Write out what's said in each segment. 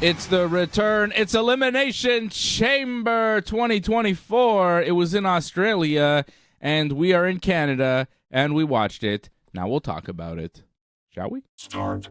It's the return. It's Elimination Chamber 2024. It was in Australia, and we are in Canada, and we watched it. Now we'll talk about it. Shall we? Start.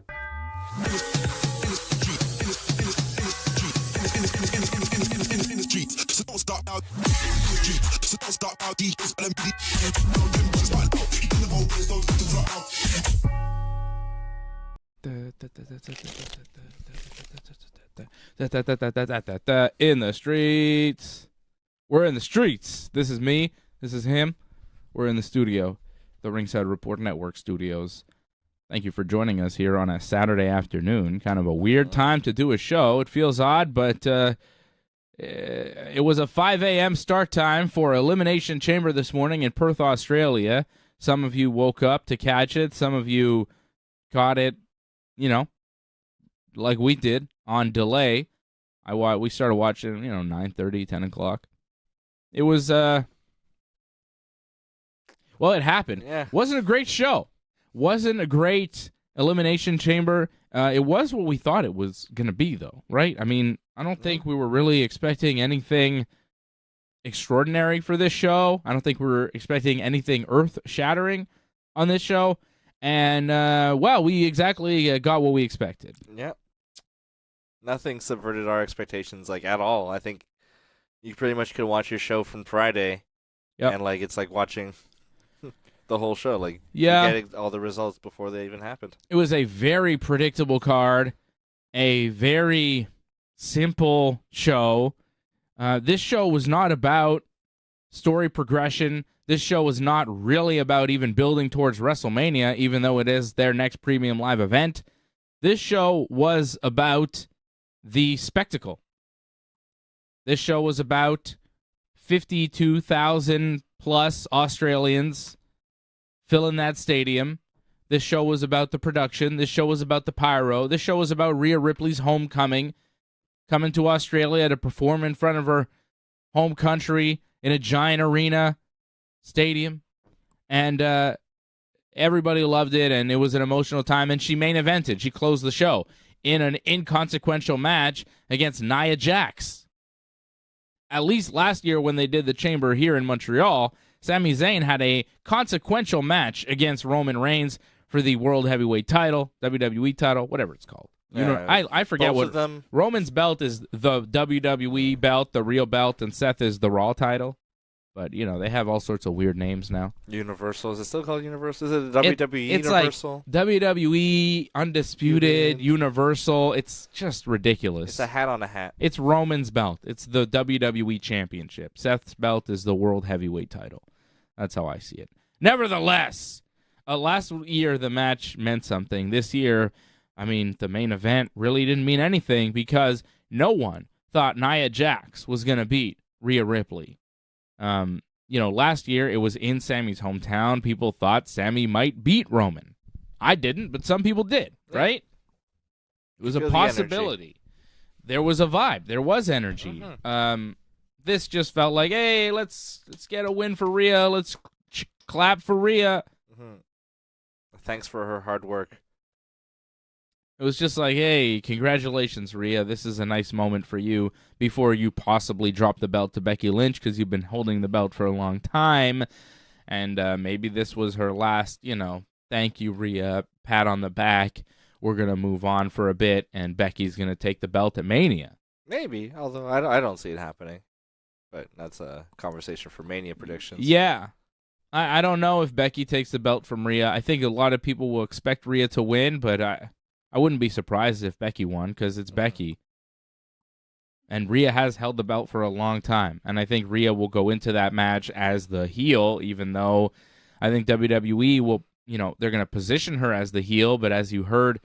In the streets. We're in the streets. This is me. This is him. We're in the studio, the Ringside Report Network studios. Thank you for joining us here on a Saturday afternoon. Kind of a weird time to do a show. It feels odd, but it was a 5 a.m. start time for Elimination Chamber this morning in Perth, Australia. Some of you woke up to catch it. Some of you caught it, like we did, on delay. We started watching, 9:30, 10 o'clock. It was, it happened. Yeah. Wasn't a great show. Wasn't a great Elimination Chamber. It was what we thought it was going to be, though, right? I mean, I don't think we were really expecting anything extraordinary for this show. I don't think we were expecting anything earth-shattering on this show. And, we exactly got what we expected. Yep. Nothing subverted our expectations, at all. I think you pretty much could watch your show from Friday, and, it's like watching the whole show. Getting all the results before they even happened. It was a very predictable card, a very simple show. This show was not about story progression. This show was not really about even building towards WrestleMania, even though it is their next premium live event. This show was about the spectacle. This show was about 52,000 plus Australians filling that stadium. This show was about the production. This show was about the pyro. This show was about Rhea Ripley's homecoming, coming to Australia to perform in front of her home country in a giant arena stadium. And everybody loved it, and it was an emotional time. And she main evented. She closed the show in an inconsequential match against Nia Jax. At least last year when they did the Chamber here in Montreal, Sami Zayn had a consequential match against Roman Reigns for the World Heavyweight title, WWE title, whatever it's called. I forget both what of them. Roman's belt is, the WWE belt, the real belt, and Seth is the Raw title. But, they have all sorts of weird names now. Universal. Is it still called Universal? Is it the WWE it's Universal? Like WWE, Undisputed, Universal. It's just ridiculous. It's a hat on a hat. It's Roman's belt. It's the WWE Championship. Seth's belt is the World Heavyweight title. That's how I see it. Nevertheless, last year the match meant something. This year, the main event really didn't mean anything because no one thought Nia Jax was going to beat Rhea Ripley. Last year it was in Sammy's hometown. People thought Sammy might beat Roman. I didn't, but some people did, right? It was a possibility. There was a vibe. There was energy. This just felt like, hey, let's get a win for Rhea. Let's clap for Rhea. Thanks for her hard work. It was just like, hey, congratulations, Rhea. This is a nice moment for you before you possibly drop the belt to Becky Lynch because you've been holding the belt for a long time. And maybe this was her last, thank you, Rhea, pat on the back. We're going to move on for a bit, and Becky's going to take the belt at Mania. Maybe, although I don't see it happening. But that's a conversation for Mania predictions. Yeah. I don't know if Becky takes the belt from Rhea. I think a lot of people will expect Rhea to win, but I wouldn't be surprised if Becky won because it's Becky. And Rhea has held the belt for a long time. And I think Rhea will go into that match as the heel, even though I think WWE will, they're going to position her as the heel. But as you heard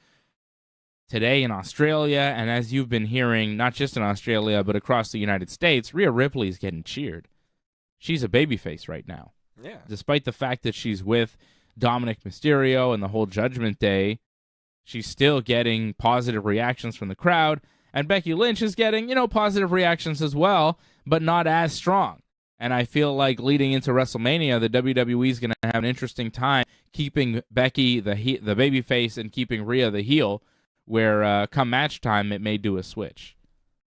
today in Australia, and as you've been hearing, not just in Australia, but across the United States, Rhea Ripley is getting cheered. She's a babyface right now. Yeah. Despite the fact that she's with Dominic Mysterio and the whole Judgment Day, she's still getting positive reactions from the crowd, and Becky Lynch is getting, positive reactions as well, but not as strong. And I feel like leading into WrestleMania, the WWE is going to have an interesting time keeping Becky the babyface and keeping Rhea the heel where come match time, it may do a switch.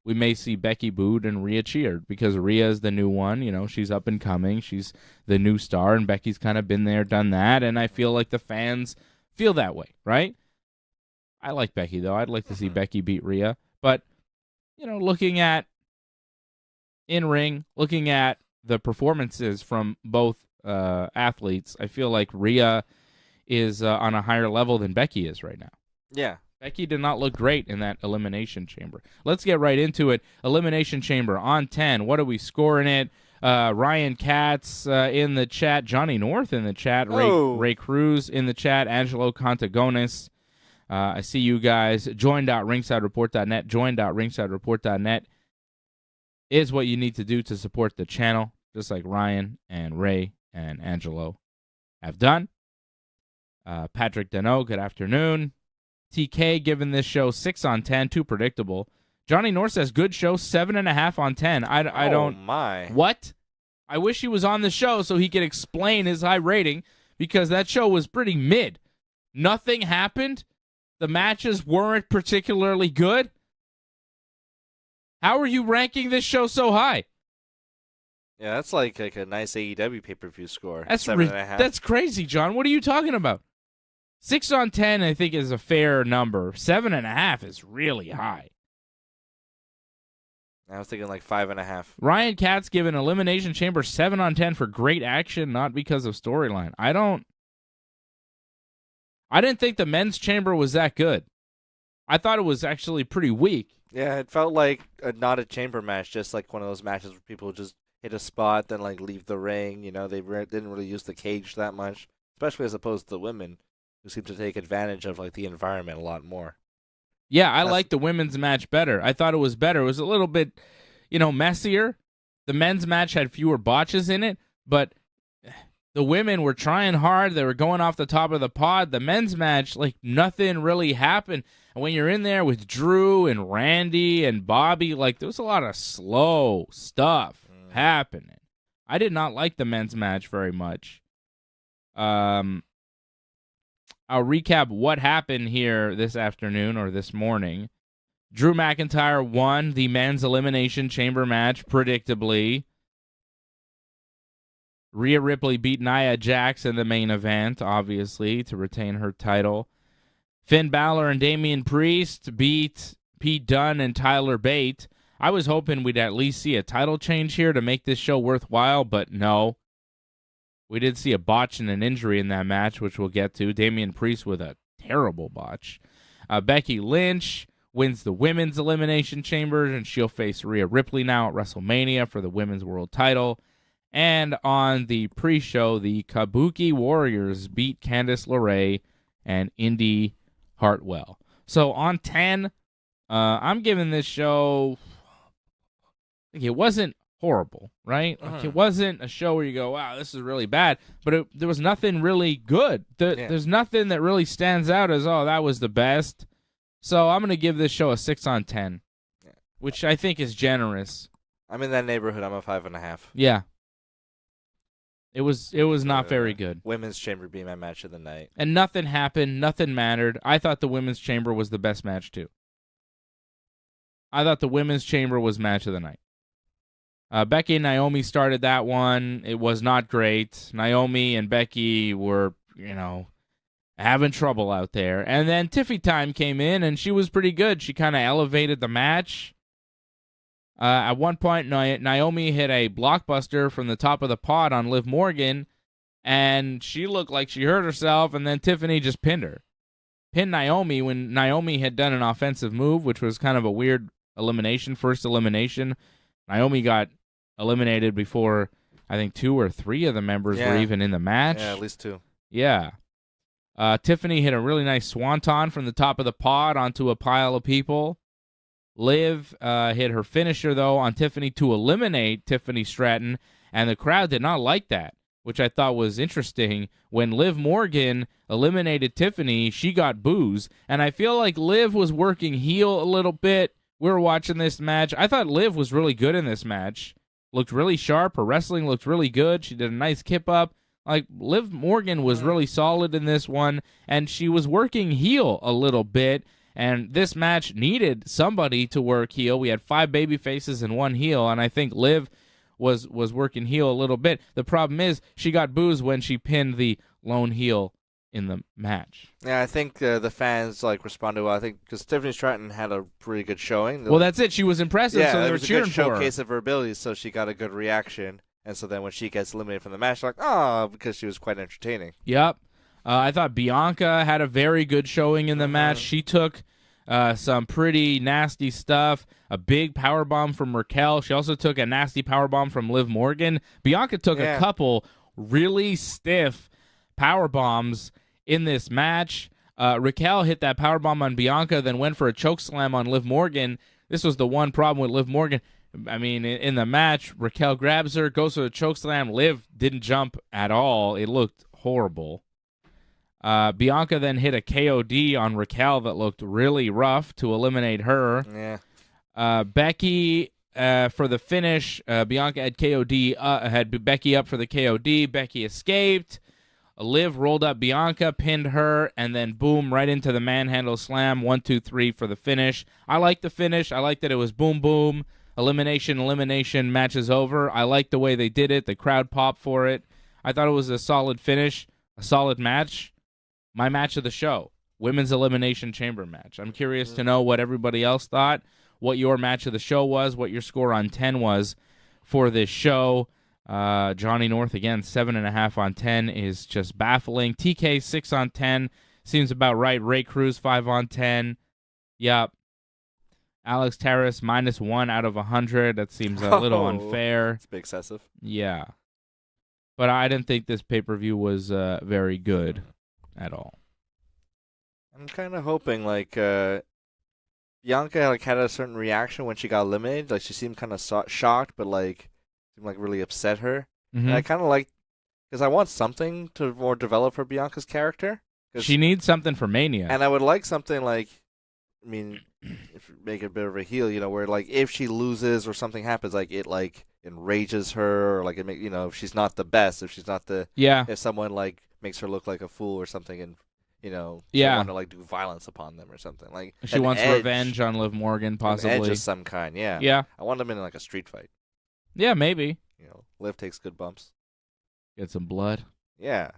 We may see Becky booed and Rhea cheered because Rhea is the new one. You know, she's up and coming. She's the new star, and Becky's kind of been there, done that, and I feel like the fans feel that way, right? I like Becky, though. I'd like to see Becky beat Rhea. But, you know, looking at in-ring, looking at the performances from both athletes, I feel like Rhea is on a higher level than Becky is right now. Yeah. Becky did not look great in that Elimination Chamber. Let's get right into it. Elimination Chamber on 10. What are we scoring it? Ryan Katz in the chat. Johnny North in the chat. Ray Cruz in the chat. Angelo Contagonis. I see you guys. Join.ringsidereport.net. Join.ringsidereport.net is what you need to do to support the channel, just like Ryan and Ray and Angelo have done. Patrick Deneau, good afternoon. TK giving this show 6 on 10, too predictable. Johnny North says good show, 7.5 on 10. I don't. Oh my! What? I wish he was on the show so he could explain his high rating because that show was pretty mid. Nothing happened. The matches weren't particularly good. How are you ranking this show so high? Yeah, that's like a nice AEW pay-per-view score. That's 7.5. That's crazy, John. What are you talking about? 6 on 10, I think, is a fair number. 7.5 is really high. I was thinking like 5.5. Ryan Katz giving Elimination Chamber 7 on 10 for great action, not because of storyline. I didn't think the men's chamber was that good. I thought it was actually pretty weak. Yeah, it felt like not a chamber match, just like one of those matches where people just hit a spot, then like leave the ring. You know, they didn't really use the cage that much, especially as opposed to the women, who seem to take advantage of like the environment a lot more. Yeah, I like the women's match better. I thought it was better. It was a little bit, messier. The men's match had fewer botches in it, but the women were trying hard. They were going off the top of the pod. The men's match, like, nothing really happened. And when you're in there with Drew and Randy and Bobby, like, there was a lot of slow stuff happening. I did not like the men's match very much. I'll recap what happened here this afternoon or this morning. Drew McIntyre won the men's Elimination Chamber match, predictably. Rhea Ripley beat Nia Jax in the main event, obviously, to retain her title. Finn Balor and Damian Priest beat Pete Dunne and Tyler Bate. I was hoping we'd at least see a title change here to make this show worthwhile, but no. We did see a botch and an injury in that match, which we'll get to. Damian Priest with a terrible botch. Becky Lynch wins the Women's Elimination Chamber, and she'll face Rhea Ripley now at WrestleMania for the Women's World title. And on the pre-show, the Kabuki Warriors beat Candice LeRae and Indy Hartwell. So on 10, I'm giving this show, it wasn't horrible, right? Like, it wasn't a show where you go, wow, this is really bad, but there was nothing really good. There's nothing that really stands out as, oh, that was the best. So I'm going to give this show a 6 on 10, which I think is generous. I'm in that neighborhood. I'm a 5.5. Yeah. It was not very good. Women's Chamber being my match of the night. And nothing happened. Nothing mattered. I thought the Women's Chamber was the best match, too. I thought the Women's Chamber was match of the night. Becky and Naomi started that one. It was not great. Naomi and Becky were, having trouble out there. And then Tiffy Time came in, and she was pretty good. She kind of elevated the match. At one point, Naomi hit a blockbuster from the top of the pod on Liv Morgan, and she looked like she hurt herself, and then Tiffany just pinned her. Pinned Naomi when Naomi had done an offensive move, which was kind of a weird elimination, first elimination. Naomi got eliminated before, I think, 2 or 3 of the members were even in the match. Yeah, at least 2. Yeah. Tiffany hit a really nice swanton from the top of the pod onto a pile of people. Liv hit her finisher, though, on Tiffany to eliminate Tiffany Stratton, and the crowd did not like that, which I thought was interesting. When Liv Morgan eliminated Tiffany, she got boos, and I feel like Liv was working heel a little bit. We were watching this match. I thought Liv was really good in this match. Looked really sharp. Her wrestling looked really good. She did a nice kip-up. Like, Liv Morgan was really solid in this one, and she was working heel a little bit. And this match needed somebody to work heel. We had 5 baby faces and 1 heel, and I think Liv was working heel a little bit. The problem is she got boos when she pinned the lone heel in the match. Yeah, I think the fans responded well. I think because Tiffany Stratton had a pretty good showing. Well, that's it. She was impressive, so they were cheering for her. Yeah, it was a good showcase of her abilities, so she got a good reaction. And so then when she gets eliminated from the match, like, oh, because she was quite entertaining. Yep. I thought Bianca had a very good showing in the match. She took some pretty nasty stuff. A big powerbomb from Raquel. She also took a nasty powerbomb from Liv Morgan. Bianca took a couple really stiff powerbombs in this match. Raquel hit that powerbomb on Bianca, then went for a chokeslam on Liv Morgan. This was the one problem with Liv Morgan. I mean, in the match, Raquel grabs her, goes for a chokeslam. Liv didn't jump at all. It looked horrible. Bianca then hit a KOD on Raquel that looked really rough to eliminate her. Yeah. Becky for the finish. Bianca had had Becky up for the KOD. Becky escaped. Liv rolled up Bianca, pinned her, and then boom, right into the manhandle slam. 1, 2, 3 for the finish. I like the finish. I like that it was boom, boom. Elimination, match is over. I like the way they did it. The crowd popped for it. I thought it was a solid finish, a solid match. My match of the show, Women's Elimination Chamber match. I'm curious to know what everybody else thought, what your match of the show was, what your score on 10 was for this show. Johnny North, again, 7.5 on 10 is just baffling. TK, 6 on 10 seems about right. Ray Cruz, 5 on 10. Yep. Alex Terrace, -1 out of 100. That seems a little unfair. It's a bit excessive. Yeah. But I didn't think this pay-per-view was very good at all. I'm kind of hoping, Bianca, had a certain reaction when she got eliminated. She seemed kind of shocked, but, seemed really upset her. Mm-hmm. And I kind of because I want something to more develop for Bianca's character. She needs something for Mania. And I would like something if you make it a bit of a heel, where if she loses or something happens, it enrages her, or it if she's not the best, if she's not the if someone makes her look like a fool or something, and she want to do violence upon them or something she wants revenge on Liv Morgan, possibly edge of some kind. Yeah. I want them in a street fight. Yeah, maybe. Liv takes good bumps. Get some blood. Yeah,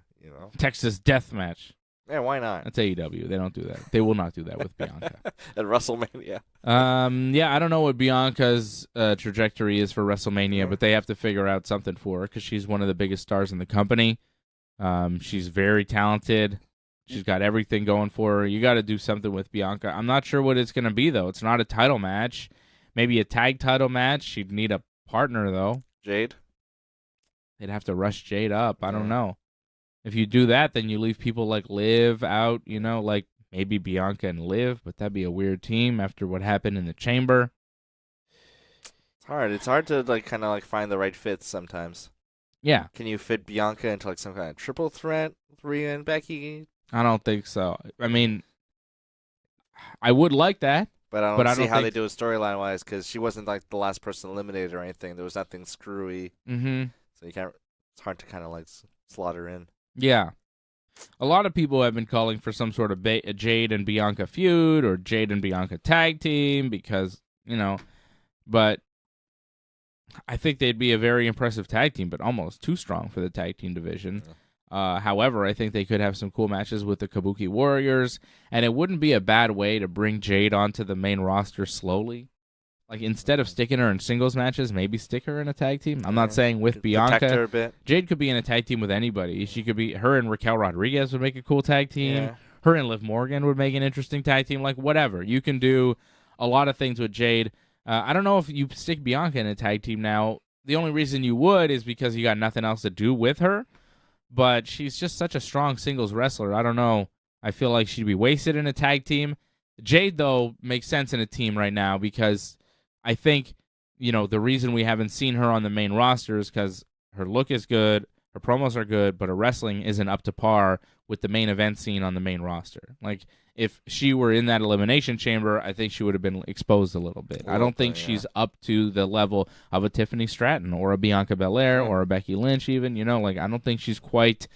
Texas death match. Yeah, why not? That's AEW. They don't do that. They will not do that with Bianca. At WrestleMania. I don't know what Bianca's trajectory is for WrestleMania, but they have to figure out something for her because she's one of the biggest stars in the company. She's very talented. She's got everything going for her. You got to do something with Bianca. I'm not sure what it's going to be, though. It's not a title match. Maybe a tag title match. She'd need a partner, though. Jade? They'd have to rush Jade up. I don't know. If you do that, then you leave people like Liv out, maybe Bianca and Liv, but that'd be a weird team after what happened in the Chamber. It's hard. It's hard to find the right fits sometimes. Yeah. Can you fit Bianca into some kind of triple threat with Rhea and Becky? I don't think so. I mean, I would like that. But I don't see how they do it storyline-wise, because she wasn't the last person eliminated or anything. There was nothing screwy. Mm-hmm. So you can't. It's hard to slot her in. Yeah. A lot of people have been calling for some sort of Jade and Bianca feud or Jade and Bianca tag team because, but I think they'd be a very impressive tag team, but almost too strong for the tag team division. Yeah. However, I think they could have some cool matches with the Kabuki Warriors, and it wouldn't be a bad way to bring Jade onto the main roster slowly. Instead of sticking her in singles matches, maybe stick her in a tag team. I'm not saying with Bianca. Protect her a bit. Jade could be in a tag team with anybody. She could be, her and Raquel Rodriguez would make a cool tag team. Yeah. Her and Liv Morgan would make an interesting tag team. Whatever. You can do a lot of things with Jade. I don't know if you stick Bianca in a tag team now. The only reason you would is because you got nothing else to do with her. But she's just such a strong singles wrestler. I don't know. I feel like she'd be wasted in a tag team. Jade, though, makes sense in a team right now because I think, the reason we haven't seen her on the main roster is because her look is good, her promos are good, but her wrestling isn't up to par with the main event scene on the main roster. If she were in that Elimination Chamber, I think she would have been exposed a little bit. I don't think she's up to the level of a Tiffany Stratton or a Bianca Belair or a Becky Lynch even. I don't think she's quite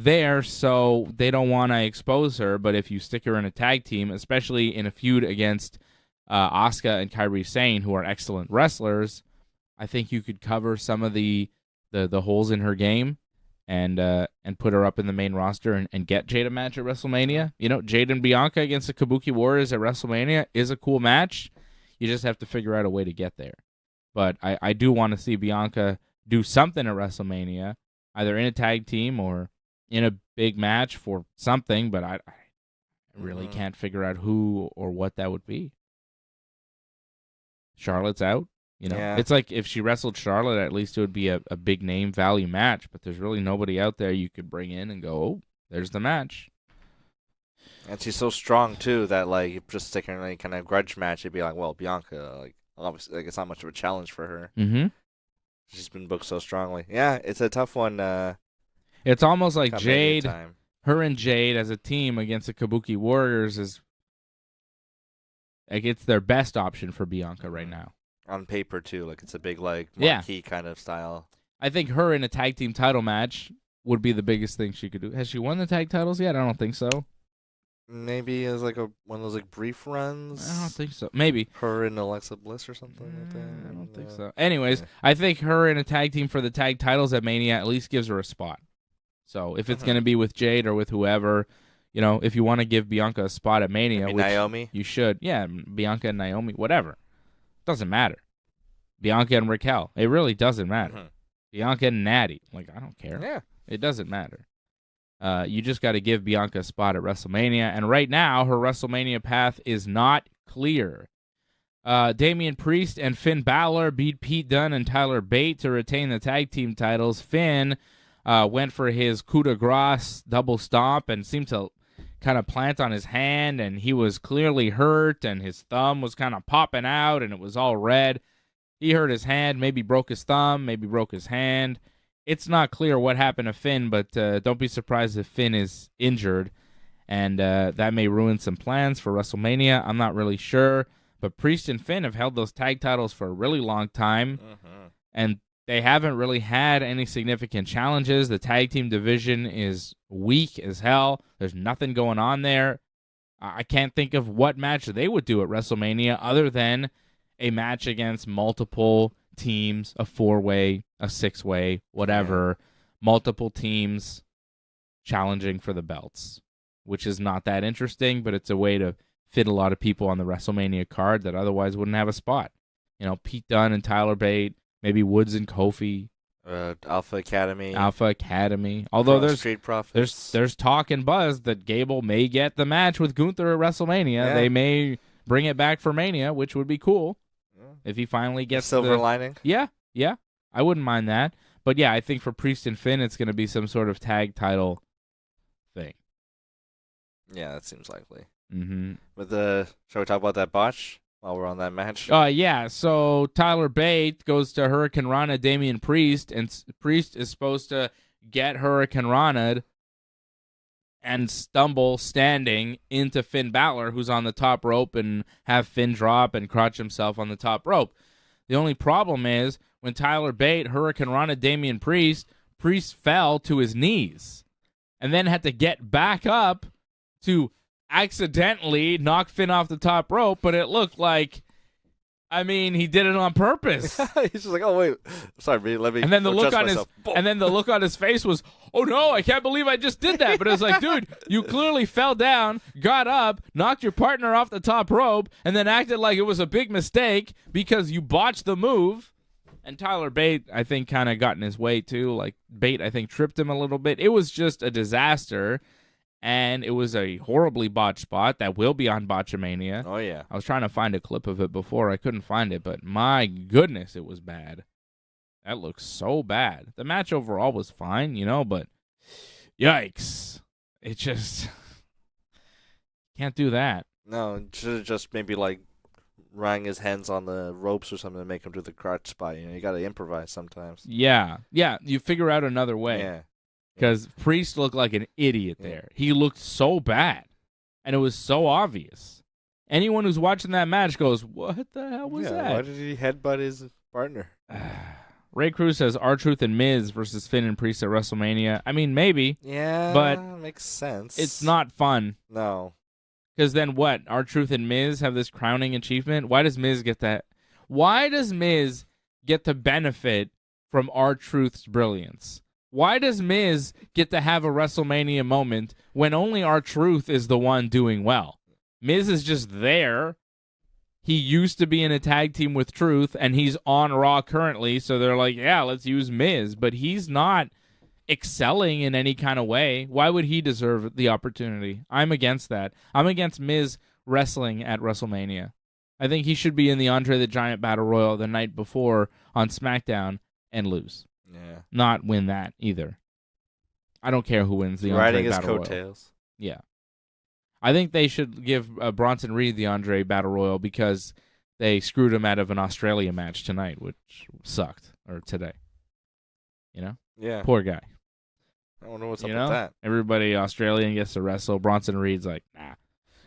there, so they don't want to expose her. But if you stick her in a tag team, especially in a feud against Asuka and Kairi Sane, who are excellent wrestlers, I think you could cover some of the holes in her game and put her up in the main roster and get Jade a match at WrestleMania. You know, Jade and Bianca against the Kabuki Warriors at WrestleMania is a cool match. You just have to figure out a way to get there. But I do want to see Bianca do something at WrestleMania, either in a tag team or in a big match for something, but I really can't figure out who or what that would be. Charlotte's out. You know, It's like if she wrestled Charlotte, at least it would be a big name value match, but there's really nobody out there you could bring in and go, oh, there's the match. And she's so strong, too, that, like, just sticking in any kind of grudge match, it'd be like, well, Bianca, like, obviously, like, it's not much of a challenge for her. Mm-hmm. She's been booked so strongly. Yeah, it's a tough one. It's almost like Jade, her and Jade as a team against the Kabuki Warriors is, like, it's their best option for Bianca right now. On paper, too. Like, it's a big, like, marquee kind of style. I think her in a tag team title match would be the biggest thing she could do. Has she won the tag titles yet? I don't think so. Maybe as, like, one of those, like, brief runs. I don't think so. Maybe. Her and Alexa Bliss or something like that. I don't think so. Anyways, I think her in a tag team for the tag titles at Mania at least gives her a spot. So if it's going to be with Jade or with whoever, you know, if you want to give Bianca a spot at Mania, which Naomi? You should. Yeah, Bianca and Naomi, whatever. Doesn't matter. Bianca and Raquel. It really doesn't matter. Bianca and Natty. Like, I don't care. Yeah. It doesn't matter. You just got to give Bianca a spot at WrestleMania. And right now, her WrestleMania path is not clear. Damian Priest and Finn Balor beat Pete Dunne and Tyler Bate to retain the tag team titles. Finn went for his coup de grace double stomp and seemed to kind of plant on his hand, and he was clearly hurt, and his thumb was kind of popping out, and it was all red. He hurt his hand, maybe broke his thumb, maybe broke his hand. It's not clear what happened to Finn, but don't be surprised if Finn is injured, and that may ruin some plans for WrestleMania. I'm not really sure, but Priest and Finn have held those tag titles for a really long time, and they haven't really had any significant challenges. The tag team division is weak as hell. There's nothing going on there. I can't think of what match they would do at WrestleMania other than a match against multiple teams, a 4-way, a 6-way, whatever, multiple teams challenging for the belts, which is not that interesting, but it's a way to fit a lot of people on the WrestleMania card that otherwise wouldn't have a spot. You know, Pete Dunne and Tyler Bate, maybe Woods and Kofi. Alpha Academy. Although there's talk and buzz that Gable may get the match with Gunther at WrestleMania. Yeah. They may bring it back for Mania, which would be cool. If he finally gets silver lining. Yeah. I wouldn't mind that. But yeah, I think for Priest and Finn, it's going to be some sort of tag title thing. Yeah, that seems likely. Mm-hmm. Shall we talk about that botch while we're on that match? Yeah. So Tyler Bate goes to Hurricane Rana Damian Priest, and Priest is supposed to get Hurricane Rana and stumble standing into Finn Balor, who's on the top rope, and have Finn drop and crotch himself on the top rope. The only problem is when Tyler Bate, Hurricane Rana Damian Priest fell to his knees and then had to get back up to accidentally knock Finn off the top rope, but it looked like, I mean, he did it on purpose. He's just like, oh wait, sorry, let me. And then the look on his face was, oh no, I can't believe I just did that. But it was like, dude, you clearly fell down, got up, knocked your partner off the top rope, and then acted like it was a big mistake because you botched the move. And Tyler Bate, I think, kind of got in his way too. Like Bate, I think, tripped him a little bit. It was just a disaster. And it was a horribly botched spot that will be on Botchamania. Oh, yeah. I was trying to find a clip of it before. I couldn't find it, but my goodness, it was bad. That looks so bad. The match overall was fine, but yikes. It just can't do that. No, should have just maybe, rang his hands on the ropes or something to make him do the crotch spot. You got to improvise sometimes. Yeah, you figure out another way. Yeah. Because Priest looked like an idiot there. He looked so bad. And it was so obvious. Anyone who's watching that match goes, what the hell was that? Why did he headbutt his partner? Ray Cruz says R-Truth and Miz versus Finn and Priest at WrestleMania. I mean, maybe. Yeah, but makes sense. It's not fun. No. Because then what? R-Truth and Miz have this crowning achievement? Why does Miz get that? Why does Miz get to benefit from R-Truth's brilliance? Why does Miz get to have a WrestleMania moment when only R-Truth is the one doing well? Miz is just there. He used to be in a tag team with Truth, and he's on Raw currently, so they're like, yeah, let's use Miz. But he's not excelling in any kind of way. Why would he deserve the opportunity? I'm against that. I'm against Miz wrestling at WrestleMania. I think he should be in the Andre the Giant Battle Royal the night before on SmackDown and lose. Yeah. Not win that either. I don't care who wins the Andre Battle Royal. Riding his coattails. Yeah. I think they should give Bronson Reed the Andre Battle Royal because they screwed him out of an Australia match tonight, which sucked, or today. You know? Yeah. Poor guy. I don't know what's up with that. Everybody Australian gets to wrestle. Bronson Reed's like, nah.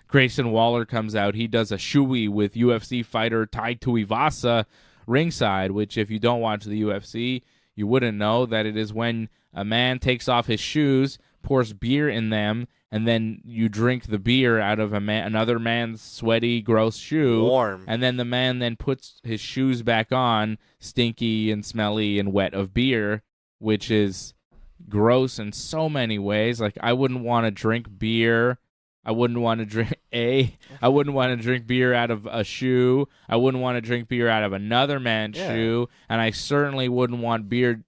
Grayson Waller comes out. He does a shoey with UFC fighter Tai Tuivasa ringside, which if you don't watch the UFC, you wouldn't know that it is when a man takes off his shoes, pours beer in them, and then you drink the beer out of another man's sweaty, gross shoe. Warm. And then the man then puts his shoes back on, stinky and smelly and wet of beer, which is gross in so many ways. Like, I wouldn't want to drink beer. I wouldn't want to drink I wouldn't want to drink beer out of a shoe. I wouldn't want to drink beer out of another man's shoe. And I certainly wouldn't want beer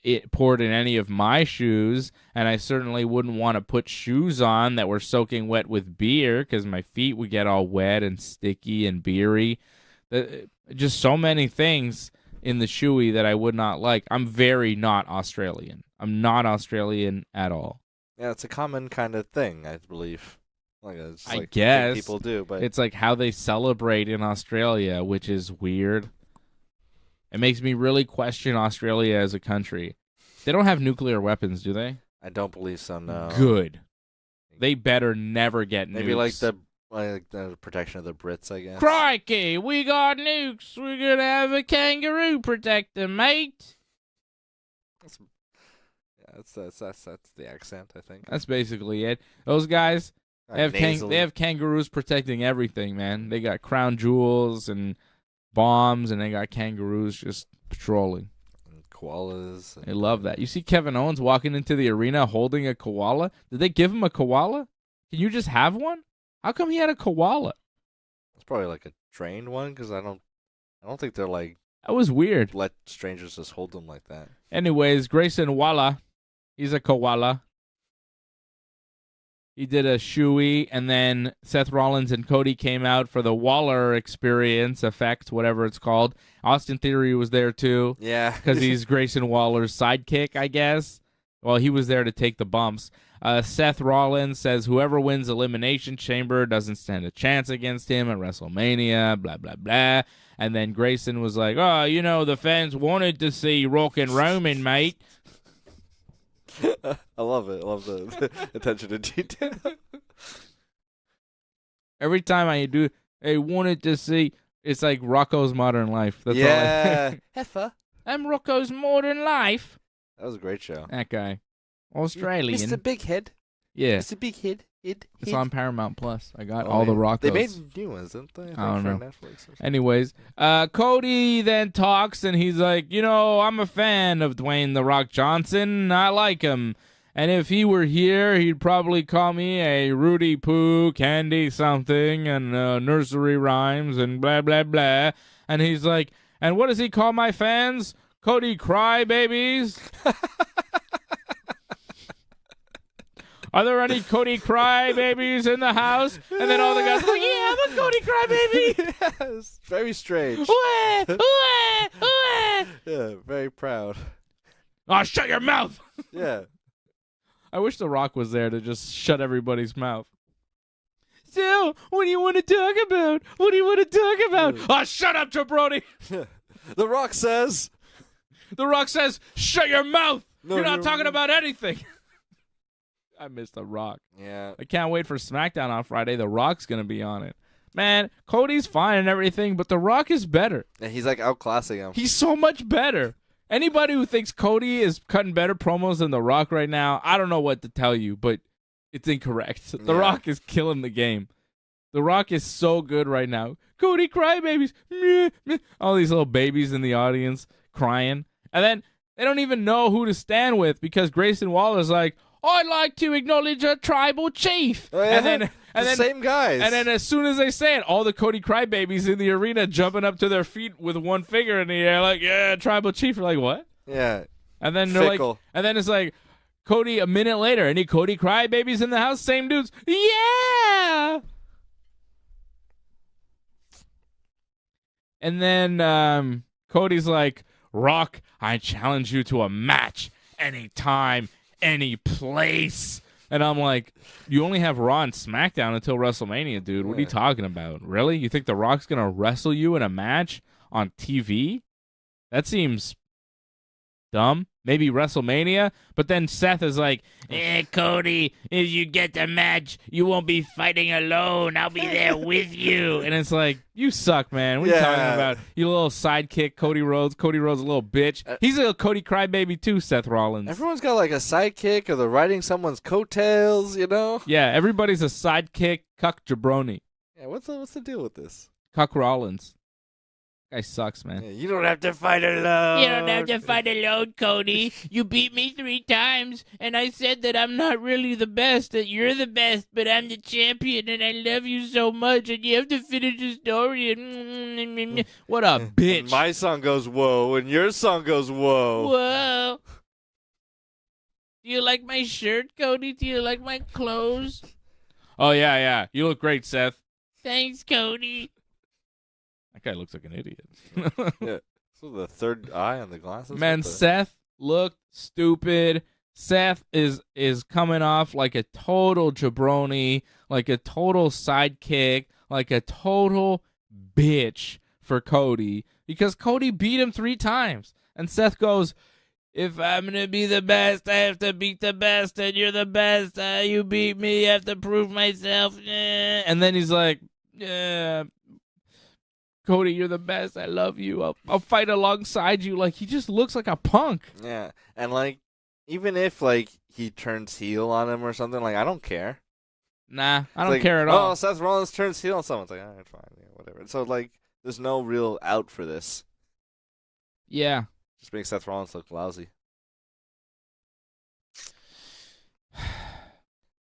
it poured in any of my shoes, and I certainly wouldn't want to put shoes on that were soaking wet with beer because my feet would get all wet and sticky and beery. Just so many things in the shoey that I would not like. I'm very not Australian. I'm not Australian at all. Yeah, it's a common kind of thing, I believe. I guess people do, but it's like how they celebrate in Australia, which is weird. It makes me really question Australia as a country. They don't have nuclear weapons, do they? I don't believe so, no. Good. They better never get nukes. Maybe like the protection of the Brits, I guess. Crikey, we got nukes. We're going to have a kangaroo protector, mate. That's the accent, I think. That's basically it. Those guys, they have kangaroos protecting everything, man. They got crown jewels and bombs, and they got kangaroos just patrolling. And koalas. They love that. You see Kevin Owens walking into the arena holding a koala? Did they give him a koala? Can you just have one? How come he had a koala? It's probably like a trained one, because I don't think they're like... That was weird. Let strangers just hold them like that. Anyways, Grayson Waller, he's a koala. He did a shoey, and then Seth Rollins and Cody came out for the Waller experience effect, whatever it's called. Austin Theory was there, too. Yeah. Because he's Grayson Waller's sidekick, I guess. Well, he was there to take the bumps. Seth Rollins says whoever wins Elimination Chamber doesn't stand a chance against him at WrestleMania, blah, blah, blah. And then Grayson was like, oh, you know, the fans wanted to see Rockin' Roman, mate. I love it. I love the attention to detail. Every time I do, they wanted to see. It's like Rocco's Modern Life. That's yeah. Heifer. I'm Rocco's Modern Life. That was a great show. That guy. Australian. Mr. Big Head. Yeah. Mr. Big Head. It's on Paramount Plus. I got all the Roccos. They made new ones, didn't they? I don't know. Anyways, Cody then talks, and he's like, you know, I'm a fan of Dwayne "The Rock" Johnson. I like him. And if he were here, he'd probably call me a Rudy Poo, Candy something, and nursery rhymes, and blah, blah, blah. And he's like, and what does he call my fans? Cody Crybabies? Are there any Cody Crybabies in the house? And then all the guys are like, yeah, I'm a Cody Crybaby. Yes, very strange. Yeah, very proud. Oh, shut your mouth. Yeah. I wish The Rock was there to just shut everybody's mouth. So, what do you want to talk about? What do you want to talk about? Oh, shut up, Jabroni. The Rock says, shut your mouth. No, you're not talking about anything. I miss The Rock. Yeah. I can't wait for SmackDown on Friday. The Rock's going to be on it. Man, Cody's fine and everything, but The Rock is better. And he's like outclassing him. He's so much better. Anybody who thinks Cody is cutting better promos than The Rock right now, I don't know what to tell you, but it's incorrect. The Rock is killing the game. The Rock is so good right now. Cody crybabies. Meh, meh. All these little babies in the audience crying. And then they don't even know who to stand with because Grayson Waller's like, I'd like to acknowledge a tribal chief. Oh, yeah. And then same guys. And then as soon as they say it, all the Cody crybabies in the arena jumping up to their feet with one finger in the air like, yeah, tribal chief. You're like, what? Yeah. And then they're like, and then it's like, Cody a minute later, any Cody crybabies in the house? Same dudes. Yeah. And then Cody's like, Rock, I challenge you to a match anytime, any place. And I'm like, you only have Raw and SmackDown until WrestleMania, dude. What are you talking about? Really? You think The Rock's going to wrestle you in a match on TV? That seems dumb. Maybe WrestleMania. But then Seth is like, Cody, if you get the match, you won't be fighting alone. I'll be there with you. And it's like, you suck, man. What are you talking about? You little sidekick, Cody Rhodes. Cody Rhodes a little bitch. He's a Cody crybaby too, Seth Rollins. Everyone's got like a sidekick or they're riding someone's coattails, you know? Yeah, everybody's a sidekick, cuck jabroni. Yeah, what's the deal with this? Cuck Rollins. Guy sucks, man. Yeah, you don't have to fight alone. You don't have to fight alone, Cody. You beat me 3 times, and I said that I'm not really the best, that you're the best, but I'm the champion, and I love you so much, and you have to finish the story. And what a bitch. And my song goes, whoa, and your song goes, whoa. Whoa. Do you like my shirt, Cody? Do you like my clothes? Oh, yeah. You look great, Seth. Thanks, Cody. That guy looks like an idiot. Yeah. So the third eye on the glasses? Man, Seth looked stupid. Seth is coming off like a total jabroni, like a total sidekick, like a total bitch for Cody because Cody beat him 3 times. And Seth goes, if I'm going to be the best, I have to beat the best, and you're the best. You beat me, I have to prove myself. And then he's like, yeah, Cody, you're the best. I love you. I'll fight alongside you. Like, he just looks like a punk. Yeah, and like, even if like he turns heel on him or something, like I don't care. Nah, I don't care at all. Oh, Seth Rollins turns heel on someone. It's like, all right, fine, yeah, whatever. So like, there's no real out for this. Yeah, just makes Seth Rollins look lousy.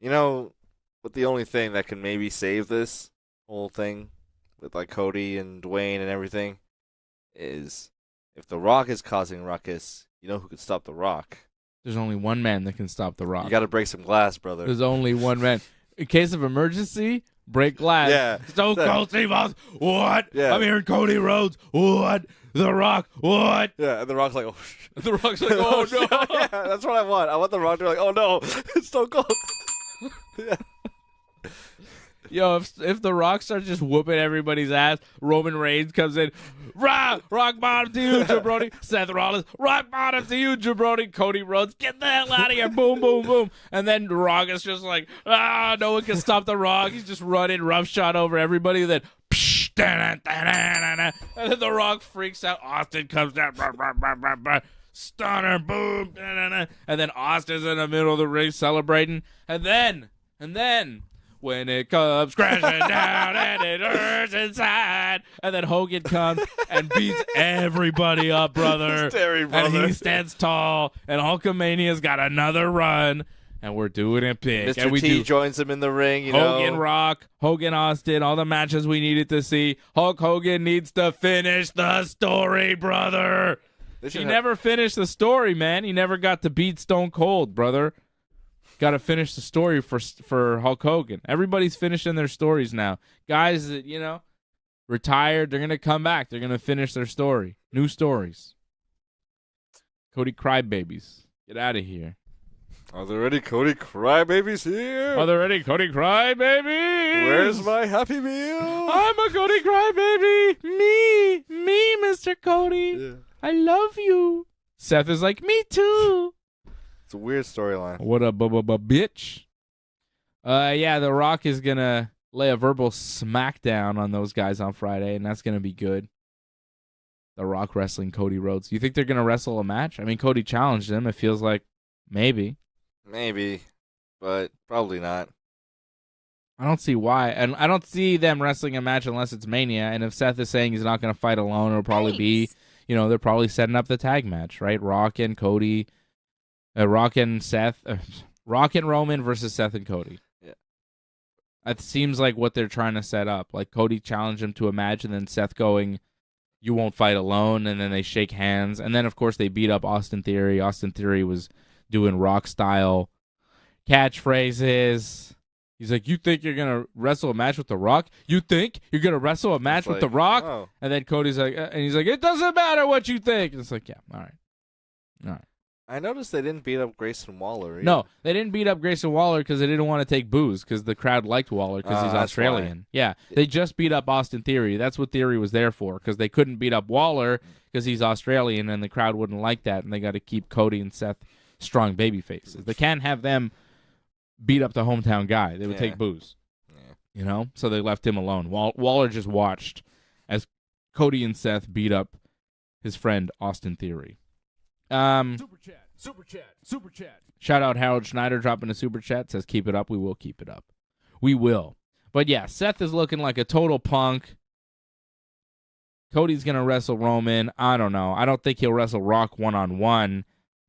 You know, but the only thing that can maybe save this whole thing with like Cody and Dwayne and everything is if The Rock is causing ruckus, you know who could stop The Rock? There's only one man that can stop The Rock. You got to break some glass, brother. There's only one man. In case of emergency, break glass. Yeah. Stone Cold Steve Austin. What? Yeah. I'm hearing Cody Rhodes. What? The Rock. What? Yeah, and The Rock's like, oh, shit. The Rock's like, oh, no. Yeah, that's what I want. I want The Rock to be like, oh, no, it's Stone Cold. Yeah. Yo, if The Rock starts just whooping everybody's ass, Roman Reigns comes in, rock bottom to you, jabroni. Seth Rollins, rock bottom to you, jabroni. Cody Rhodes, get the hell out of here, boom, boom, boom. And then The Rock is just like, no one can stop The Rock. He's just running roughshod over everybody. And then, psh, and then The Rock freaks out. Austin comes down, stunner, boom, and then Austin's in the middle of the ring celebrating. And then, when it comes crashing down and it hurts inside. And then Hogan comes and beats everybody up, brother. Scary, brother. And he stands tall. And Hulkamania's got another run. And we're doing it big. Mr. And we T joins him in the ring. Hogan Rock, Hogan Austin, all the matches we needed to see. Hulk Hogan needs to finish the story, brother. He never finished the story, man. He never got to beat Stone Cold, brother. Got to finish the story for Hulk Hogan. Everybody's finishing their stories now. Guys that, retired, they're going to come back. They're going to finish their story. New stories. Cody Crybabies. Get out of here. Are there any Cody Crybabies here? Are there any Cody Crybabies? Where's my Happy Meal? I'm a Cody Crybaby. Me, Mr. Cody. Yeah. I love you. Seth is like, me too. It's a weird storyline. What a bitch. Yeah, The Rock is going to lay a verbal smackdown on those guys on Friday, and that's going to be good. The Rock wrestling Cody Rhodes. You think they're going to wrestle a match? I mean, Cody challenged him. It feels like maybe. Maybe, but probably not. I don't see why. And I don't see them wrestling a match unless it's Mania. And if Seth is saying he's not going to fight alone, it'll probably be, they're probably setting up the tag match, right? Rock and Cody, Rock and Seth, Rock and Roman versus Seth and Cody. Yeah. It seems like what they're trying to set up. Like Cody challenged him to a match and then Seth going, you won't fight alone. And then they shake hands. And then, of course, they beat up Austin Theory. Austin Theory was doing Rock-style catchphrases. He's like, you think you're going to wrestle a match with The Rock? You think you're going to wrestle a match with The Rock? Oh. And then Cody's like, and he's like, it doesn't matter what you think. And it's like, yeah, all right. I noticed they didn't beat up Grayson Waller either. No, they didn't beat up Grayson Waller because they didn't want to take booze because the crowd liked Waller because he's Australian. Yeah, they just beat up Austin Theory. That's what Theory was there for because they couldn't beat up Waller because he's Australian and the crowd wouldn't like that, and they got to keep Cody and Seth strong baby faces. They can't have them beat up the hometown guy. They would take booze. Yeah. So they left him alone. Waller just watched as Cody and Seth beat up his friend Austin Theory. Super chat. Shout out Harold Schneider dropping a super chat. Says, keep it up. We will keep it up. We will. But yeah, Seth is looking like a total punk. Cody's going to wrestle Roman. I don't know. I don't think he'll wrestle Rock one-on-one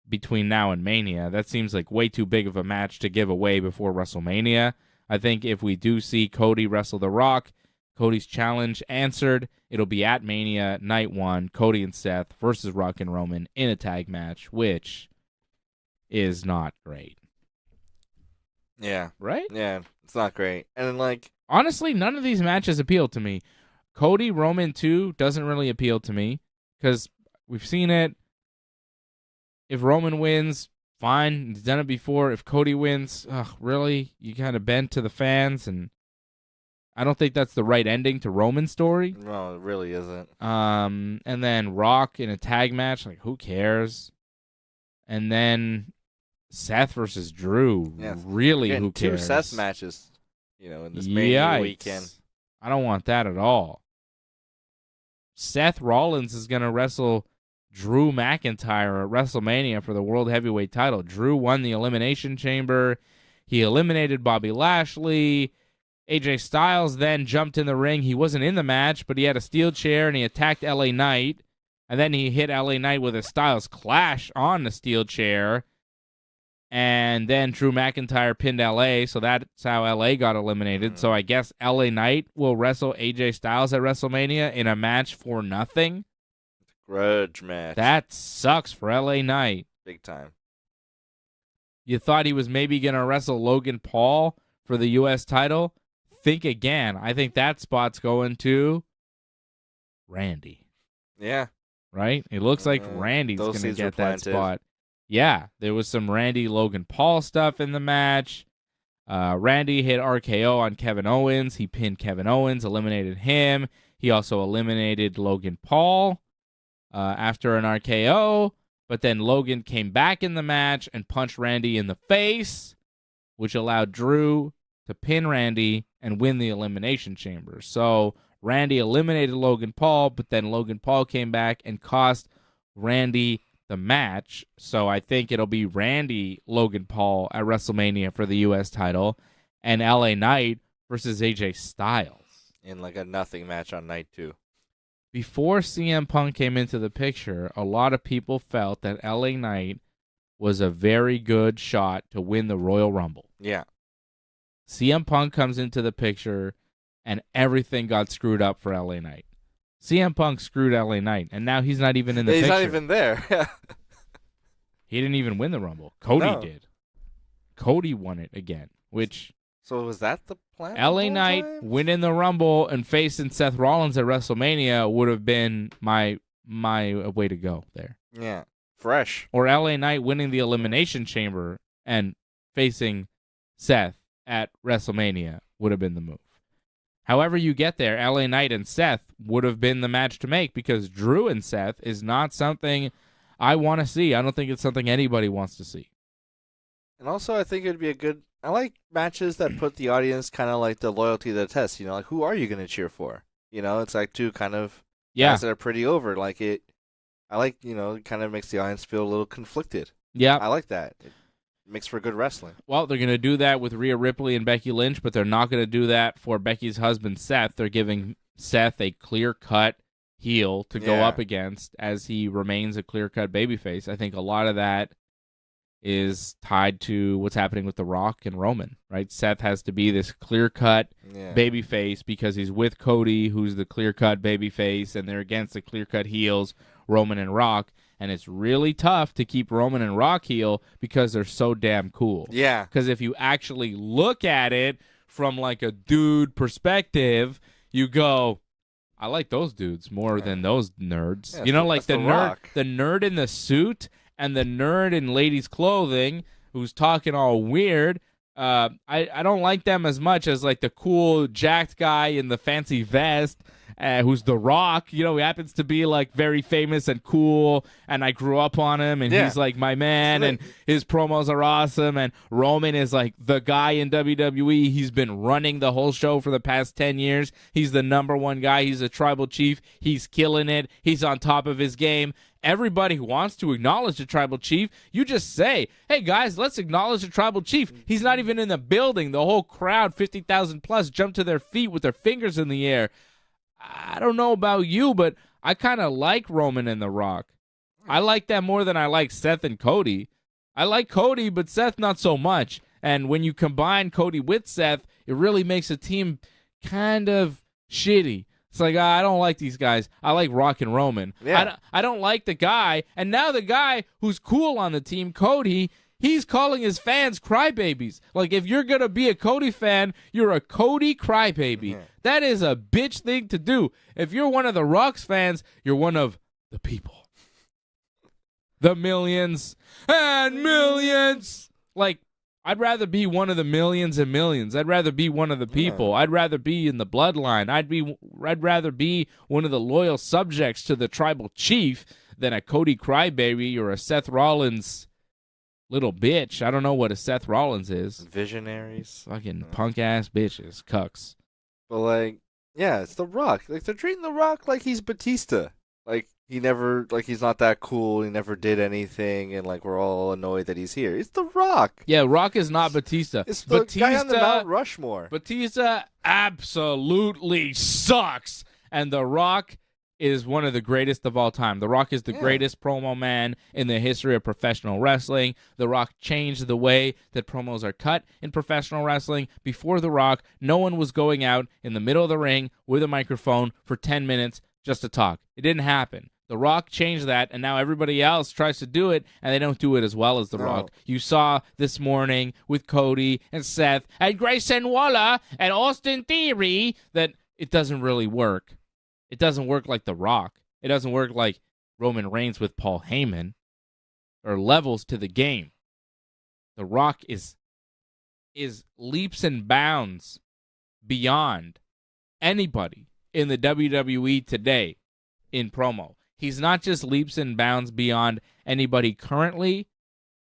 between now and Mania. That seems like way too big of a match to give away before WrestleMania. I think if we do see Cody wrestle The Rock, Cody's challenge answered, it'll be at Mania Night 1, Cody and Seth versus Rock and Roman in a tag match, which is not great. Yeah. Right? Yeah, it's not great. And then, honestly, none of these matches appeal to me. Cody, Roman 2 doesn't really appeal to me because we've seen it. If Roman wins, fine. He's done it before. If Cody wins, really? You kind of bend to the fans, and I don't think that's the right ending to Roman's story. No, it really isn't. And then Rock in a tag match, who cares? And then Seth versus Drew, really, who cares? 2 Seth matches, in this Mania weekend. I don't want that at all. Seth Rollins is going to wrestle Drew McIntyre at WrestleMania for the World Heavyweight title. Drew won the Elimination Chamber. He eliminated Bobby Lashley. AJ Styles then jumped in the ring. He wasn't in the match, but he had a steel chair, and he attacked LA Knight. And then he hit LA Knight with a Styles clash on the steel chair. And then Drew McIntyre pinned LA, so that's how LA got eliminated. So I guess LA Knight will wrestle AJ Styles at WrestleMania in a match for nothing. Grudge match. That sucks for LA Knight. Big time. You thought he was maybe going to wrestle Logan Paul for the U.S. title? Think again. I think that spot's going to Randy. Yeah. Right? It looks like Randy's going to get that spot. Yeah, there was some Randy Logan Paul stuff in the match. Randy hit RKO on Kevin Owens. He pinned Kevin Owens, eliminated him. He also eliminated Logan Paul after an RKO. But then Logan came back in the match and punched Randy in the face, which allowed Drew to pin Randy and win the Elimination Chamber. So Randy eliminated Logan Paul, but then Logan Paul came back and cost Randy the match. So I think it'll be Randy Logan Paul at WrestleMania for the U.S. title and LA Knight versus AJ Styles. In a nothing match on night 2. Before CM Punk came into the picture, a lot of people felt that LA Knight was a very good shot to win the Royal Rumble. Yeah. CM Punk comes into the picture, and everything got screwed up for LA Knight. CM Punk screwed LA Knight, and now he's not even in the picture. He's not even there. He didn't even win the Rumble. Cody did. Cody won it again, which... So was that the plan? LA Knight winning the Rumble and facing Seth Rollins at WrestleMania would have been my way to go there. Yeah, fresh. Or LA Knight winning the Elimination Chamber and facing Seth at WrestleMania would have been the move. However you get there, LA Knight and Seth would have been the match to make because Drew and Seth is not something I want to see. I don't think it's something anybody wants to see. And also, I think it'd be a good I like matches that put the audience kind of like the loyalty to the test. You know, like who are you going to cheer for? You know, it's like two kind of guys that are pretty over. Like it, I like, you know, it kind of makes the audience feel a little conflicted. Yeah, I like that. It makes for good wrestling. Well, they're going to do that with Rhea Ripley and Becky Lynch, but they're not going to do that for Becky's husband, Seth. They're giving Seth a clear-cut heel to go up against as he remains a clear-cut babyface. I think a lot of that is tied to what's happening with The Rock and Roman, right? Seth has to be this clear-cut babyface because he's with Cody, who's the clear-cut babyface, and they're against the clear-cut heels, Roman and Rock. And it's really tough to keep Roman and Rock heel because they're so damn cool. Yeah. Because if you actually look at it from like a dude perspective, you go, I like those dudes more than those nerds. Yeah, you know, like the Rock. nerd in the suit and the nerd in ladies' clothing who's talking all weird. I don't like them as much as like the cool jacked guy in the fancy vest. Who's The Rock, you know, he happens to be, like, very famous and cool, and I grew up on him, and he's, like, my man, and his promos are awesome, and Roman is, like, the guy in WWE. He's been running the whole show for the past 10 years. He's the #1 guy. He's a tribal chief. He's killing it. He's on top of his game. Everybody who wants to acknowledge the tribal chief, you just say, hey, guys, let's acknowledge the tribal chief. He's not even in the building. The whole crowd, 50,000 plus, jump to their feet with their fingers in the air. I don't know about you, but I kind of like Roman and The Rock. I like that more than I like Seth and Cody. I like Cody, but Seth not so much. And when you combine Cody with Seth, it really makes a team kind of shitty. It's like, I don't like these guys. I like Rock and Roman. Yeah. I don't like the guy. And now the guy who's cool on the team, Cody, he's calling his fans crybabies. Like, if you're going to be a Cody fan, you're a Cody crybaby. Yeah. That is a bitch thing to do. If you're one of the Rock's fans, you're one of the people. The millions and millions. Like, I'd rather be one of the millions and millions. I'd rather be one of the people. I'd rather be in the bloodline. I'd rather be one of the loyal subjects to the tribal chief than a Cody crybaby or a Seth Rollins little bitch. I don't know what a Seth Rollins is. Visionaries. Fucking punk-ass bitches. Cucks. But, like, yeah, it's The Rock. Like, they're treating The Rock like he's Batista. Like, he's not that cool. He never did anything, and, like, we're all annoyed that he's here. It's The Rock. Yeah, Rock is not Batista. It's the guy on the Mount Rushmore. Batista absolutely sucks. And The Rock is one of the greatest of all time. The Rock is the greatest promo man in the history of professional wrestling. The Rock changed the way that promos are cut in professional wrestling. Before The Rock, no one was going out in the middle of the ring with a microphone for 10 minutes just to talk. It didn't happen. The Rock changed that, and now everybody else tries to do it, and they don't do it as well as The Rock. You saw this morning with Cody and Seth and Grayson Waller and Austin Theory that it doesn't really work. It doesn't work like The Rock. It doesn't work like Roman Reigns with Paul Heyman. There are levels to the game. The Rock is leaps and bounds beyond anybody in the WWE today in promo. He's not just leaps and bounds beyond anybody currently.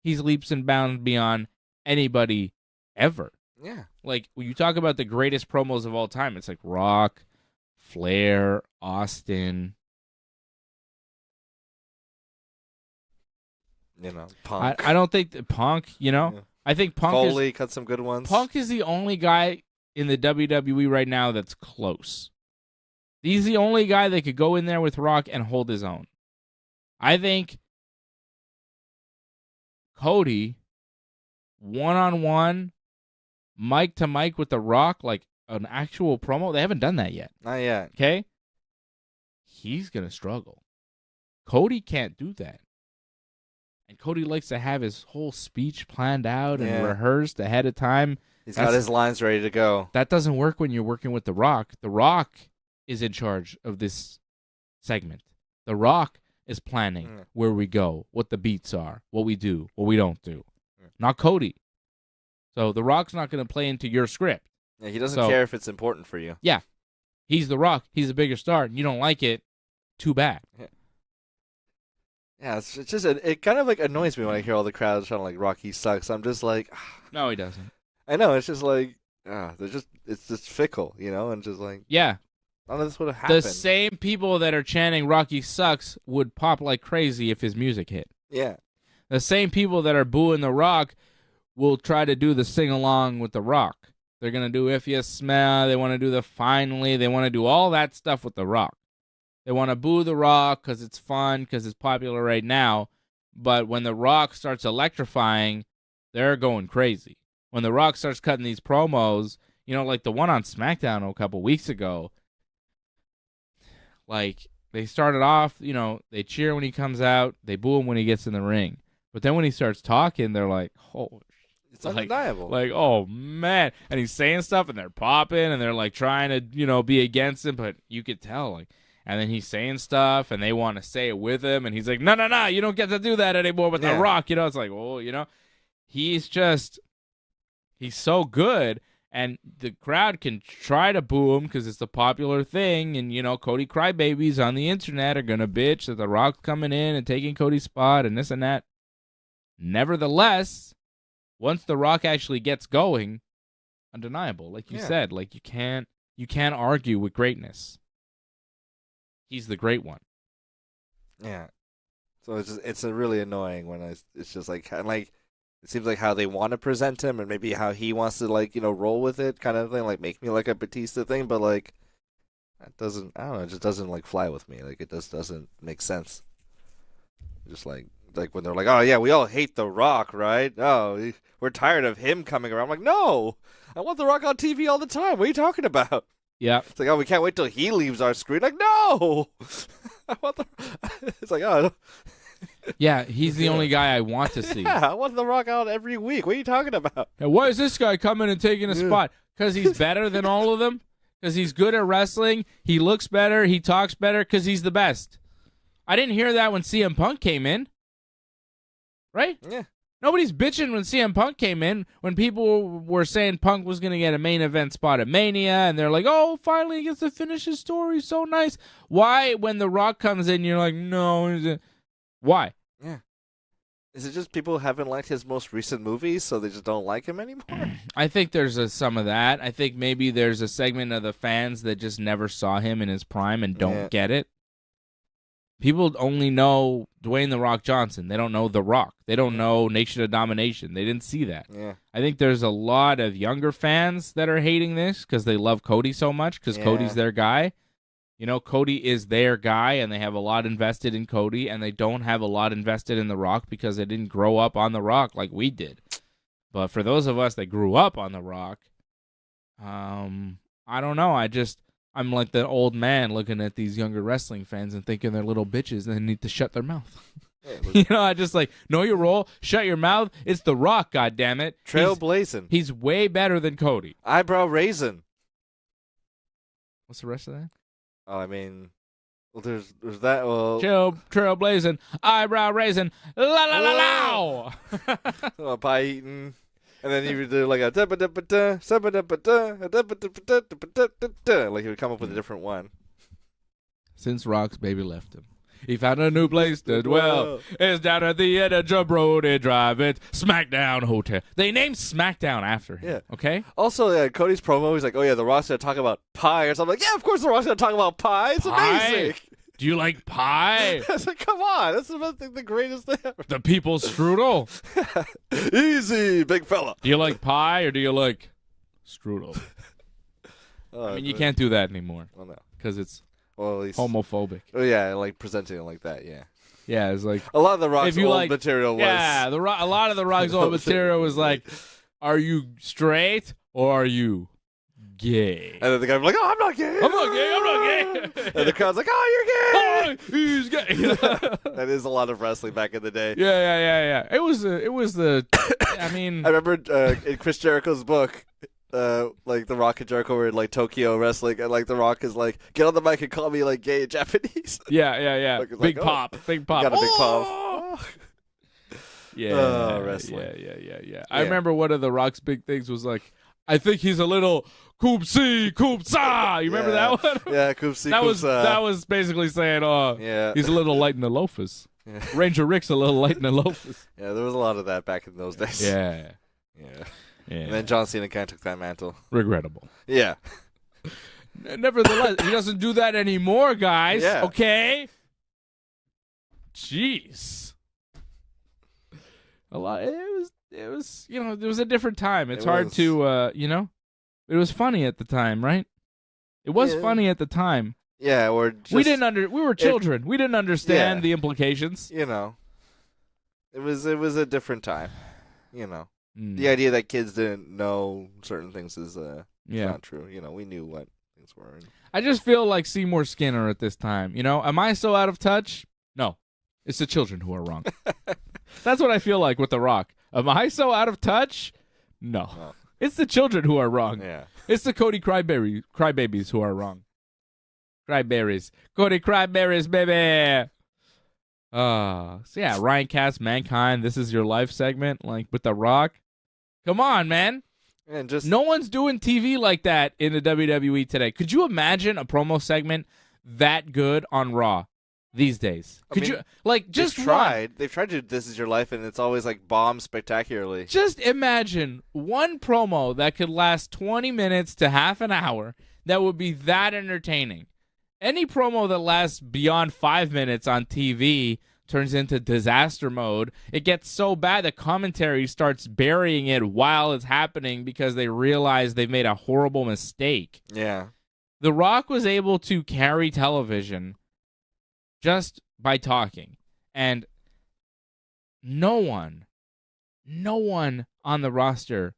He's leaps and bounds beyond anybody ever. Yeah. Like, when you talk about the greatest promos of all time, it's like Rock, Flair, Austin. You know, Punk. I don't think that Punk, you know. Yeah. I think Punk Foley cut some good ones. Punk is the only guy in the WWE right now that's close. He's the only guy that could go in there with Rock and hold his own. I think Cody, one-on-one, mic to mic with The Rock, like an actual promo, they haven't done that yet. Not yet. Okay? He's going to struggle. Cody can't do that. And Cody likes to have his whole speech planned out and rehearsed ahead of time. He's got his lines ready to go. That doesn't work when you're working with The Rock. The Rock is in charge of this segment. The Rock is planning where we go, what the beats are, what we do, what we don't do. Not Cody. So The Rock's not going to play into your script. Yeah, he doesn't care if it's important for you. Yeah. He's The Rock. He's a bigger star. And you don't like it, too bad. Yeah, it's just, it kind of like annoys me when I hear all the crowds trying to like, Rocky sucks. I'm just like... No, he doesn't. I know. It's just like, it's just fickle, and just like, yeah. none of this would have happened. The same people that are chanting Rocky sucks would pop like crazy if his music hit. Yeah. The same people that are booing The Rock will try to do the sing-along with The Rock. They're going to do If You Smell. They want to do the Finally. They want to do all that stuff with The Rock. They want to boo The Rock because it's fun, because it's popular right now. But when The Rock starts electrifying, they're going crazy. When The Rock starts cutting these promos, like the one on SmackDown a couple weeks ago, like they started off, they cheer when he comes out, they boo him when he gets in the ring. But then when he starts talking, they're like, oh, it's undeniable. Like, oh, man. And he's saying stuff, and they're popping, and they're, like, trying to, be against him. But you could tell, like, and then he's saying stuff, and they want to say it with him. And he's like, no, you don't get to do that anymore with The Rock. It's like, oh, he's so good. And the crowd can try to boo him because it's the popular thing. And, Cody crybabies on the internet are going to bitch that The Rock's coming in and taking Cody's spot and this and that. Nevertheless, once The Rock actually gets going, undeniable. Like you said, like you can't argue with greatness. He's the great one. Yeah. So it's a really annoying when it's just like kind of like it seems like how they want to present him and maybe how he wants to like roll with it kind of thing, like make me like a Batista thing, but like that doesn't, I don't know, it just doesn't like fly with me. Like it just doesn't make sense. Just like when they're like, oh yeah, we all hate The Rock, right? Oh, we're tired of him coming around. I'm like, no, I want The Rock on TV all the time. What are you talking about? Yeah. It's like, oh, we can't wait till he leaves our screen. Like, no, I want it's like, oh. Yeah, he's the only guy I want to see. Yeah, I want The Rock out every week. What are you talking about? And why is this guy coming and taking a spot? Because he's better than all of them? Because he's good at wrestling? He looks better? He talks better? Because he's the best. I didn't hear that when CM Punk came in. Right? Yeah. Nobody's bitching when CM Punk came in, when people were saying Punk was going to get a main event spot at Mania, and they're like, oh, finally he gets to finish his story, so nice. Why, when The Rock comes in, you're like, no, why? Yeah. Is it just people haven't liked his most recent movies, so they just don't like him anymore? I think there's some of that. I think maybe there's a segment of the fans that just never saw him in his prime and don't get it. People only know Dwayne The Rock Johnson. They don't know The Rock. They don't know Nation of Domination. They didn't see that. Yeah. I think there's a lot of younger fans that are hating this because they love Cody so much because Cody's their guy. Cody is their guy, and they have a lot invested in Cody, and they don't have a lot invested in The Rock because they didn't grow up on The Rock like we did. But for those of us that grew up on The Rock, I don't know. I'm like the old man looking at these younger wrestling fans and thinking they're little bitches and they need to shut their mouth. I just like, know your role, shut your mouth. It's The Rock, goddammit. Trailblazing. He's way better than Cody. Eyebrow raising. What's the rest of that? Oh, I mean, well, there's that. Well, trailblazing, eyebrow raising, la la la la. Pie eating. And then you would do like a like he would come up with a different one. Since Rock's baby left him, he found a new place to dwell. It's down at the end of Jabroni Drive. It's Smackdown Hotel. They named Smackdown after him. Yeah. Okay. Also, Cody's promo, he's like, "Oh yeah, The Rock's gonna talk about pie," or something. Like, yeah, of course, The Rock's gonna talk about pie. It's amazing. Do you like pie? I was like, come on, that's the greatest thing ever. The people's strudel. Easy, big fella. Do you like pie or do you like strudel? I mean, you can't do that anymore. Well, no, because it's at least homophobic. Oh yeah, like presenting it like that. Yeah. Yeah, it's like a lot of The Rock's old material was. Yeah, a lot of The Rock's old material was like, are you straight or are you gay? And then the guy was like, oh, I'm not gay. I'm not gay. And the crowd's like, oh, you're gay. Oh, he's gay. That is a lot of wrestling back in the day. Yeah. It was the. I mean, I remember in Chris Jericho's book, like The Rock and Jericho were in like Tokyo wrestling, and like The Rock is like, get on the mic and call me like gay in Japanese. Yeah. Like, big pop. Got a big pop. Yeah. Wrestling. Yeah. I remember one of The Rock's big things was like, I think he's a little Koopsie, Koopsa. You remember that one? Yeah, Koopsie, Koopsa. That was basically saying, he's a little light in the loafers. Yeah. Ranger Rick's a little light in the loafers. Yeah, there was a lot of that back in those days. Yeah. Yeah. And then John Cena kind of took that mantle. Regrettable. Yeah. Nevertheless, he doesn't do that anymore, guys. Yeah. Okay? Jeez. A lot. It was, it was a different time. It's hard to, it was funny at the time, right? It was funny at the time. Yeah, or just, we were children. We didn't understand the implications. It was a different time. The idea that kids didn't know certain things is not true. We knew what things were. I just feel like Seymour Skinner at this time. Am I so out of touch? No. It's the children who are wrong. That's what I feel like with The Rock. Am I so out of touch? No. It's the children who are wrong. Yeah. It's the Cody crybabies who are wrong. Cryberries. Cody Cryberries, baby. So yeah, Ryan Cass, Mankind, This Is Your Life segment, like with The Rock. Come on, man. And just no one's doing TV like that in the WWE today. Could you imagine a promo segment that good on Raw these days? Could you just tried? They've tried to do This Is Your Life, and it's always like bombed spectacularly. Just imagine one promo that could last 20 minutes to half an hour that would be that entertaining. Any promo that lasts beyond 5 minutes on TV turns into disaster mode. It gets so bad that commentary starts burying it while it's happening because they realize they've made a horrible mistake. Yeah. The Rock was able to carry television just by talking. And no one on the roster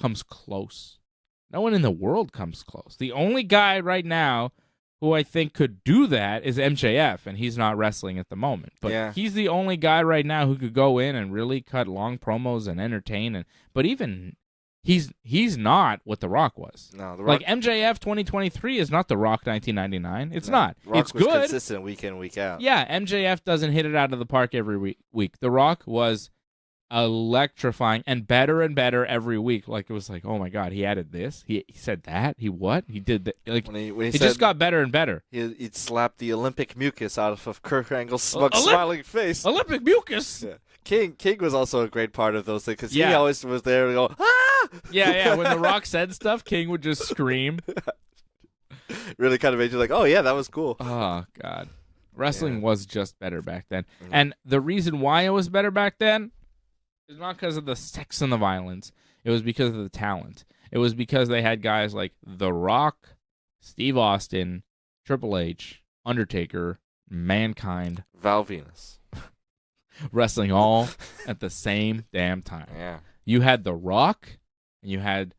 comes close. No one in the world comes close. The only guy right now who I think could do that is MJF, and he's not wrestling at the moment. But he's the only guy right now who could go in and really cut long promos and entertain. But even he's not what The Rock was. No, The Rock, MJF 2023 is not The Rock 1999. It's not. Rock it's was good. Consistent week in, week out. Yeah, MJF doesn't hit it out of the park every week. The Rock was electrifying and better every week. Like, it was like, oh my god, he added this, he said that, he did that. Like, when he just got better and better. He'd slap the Olympic mucus out of Kurt Angle's smiling face. Olympic mucus. Yeah. King was also a great part of those things because he always was there to go, ah! Yeah. When The Rock said stuff, King would just scream. Really kind of made you like, oh yeah, that was cool. Oh god, wrestling was just better back then. Mm-hmm. And the reason why it was better back then, it's not because of the sex and the violence. It was because of the talent. It was because they had guys like The Rock, Steve Austin, Triple H, Undertaker, Mankind, Val Venus, wrestling all at the same damn time. Yeah. You had The Rock and you had